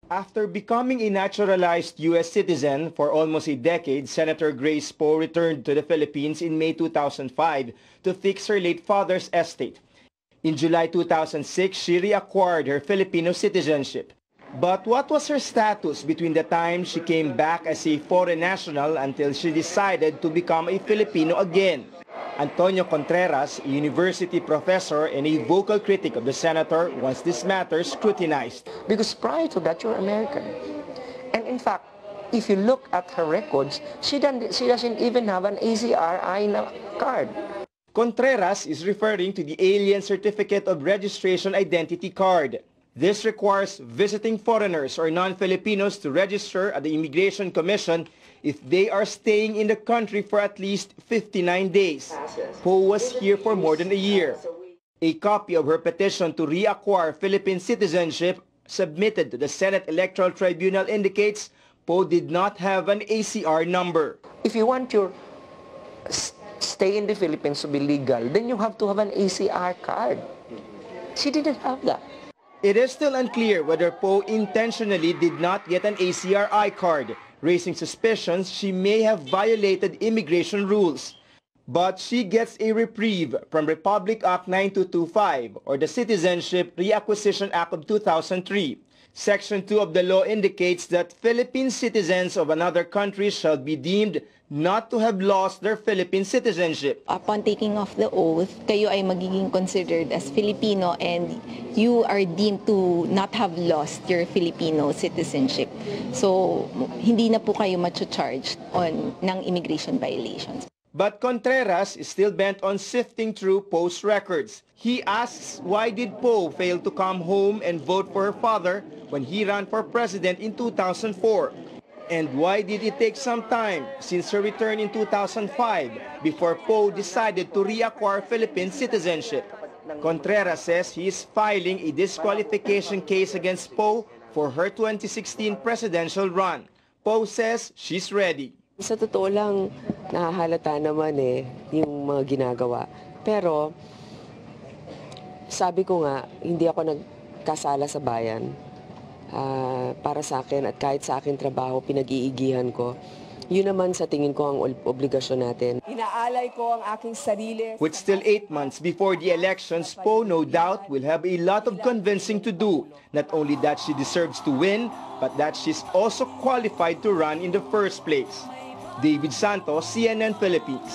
After becoming a naturalized U.S. citizen for almost a decade, Senator Grace Poe returned to the Philippines in May 2005 to fix her late father's estate. In July 2006, she reacquired her Filipino citizenship. But what was her status between the time she came back as a foreign national until she decided to become a Filipino again? Antonio Contreras, a university professor and a vocal critic of the senator, wants this matter scrutinized. Because prior to that, you're American. And in fact, if you look at her records, she doesn't even have an ACRI card. Contreras is referring to the Alien Certificate of Registration Identity Card. This requires visiting foreigners or non-Filipinos to register at the Immigration Commission if they are staying in the country for at least 59 days. Poe was here for more than a year. A copy of her petition to reacquire Philippine citizenship submitted to the Senate Electoral Tribunal indicates Poe did not have an ACR number. If you want your stay in the Philippines to be legal, then you have to have an ACR card. She didn't have that. It is still unclear whether Poe intentionally did not get an ACRI card, raising suspicions she may have violated immigration rules. But she gets a reprieve from Republic Act 9225 or the Citizenship Reacquisition Act of 2003. Section 2 of the law indicates that Philippine citizens of another country shall be deemed not to have lost their Philippine citizenship. Upon taking of the oath, kayo ay magiging considered as Filipino and you are deemed to not have lost your Filipino citizenship. So, hindi na po kayo ma-charge ng immigration violations. But Contreras is still bent on sifting through Poe's records. He asks why did Poe fail to come home and vote for her father when he ran for president in 2004? And why did it take some time since her return in 2005 before Poe decided to reacquire Philippine citizenship? Contreras says he is filing a disqualification case against Poe for her 2016 presidential run. Poe says she's ready. Sa totoo lang, nahahalata naman yung mga ginagawa. Pero, sabi ko nga, hindi ako nagkasala sa bayan. Para sa akin at kahit sa akin trabaho, pinag-iigihan ko. Yun naman sa tingin ko ang obligasyon natin. Inaalay ko ang aking sarili. With still 8 months before the elections, Poe no doubt will have a lot of convincing to do. Not only that she deserves to win, but that she's also qualified to run in the first place. David Santos, CNN Philippines.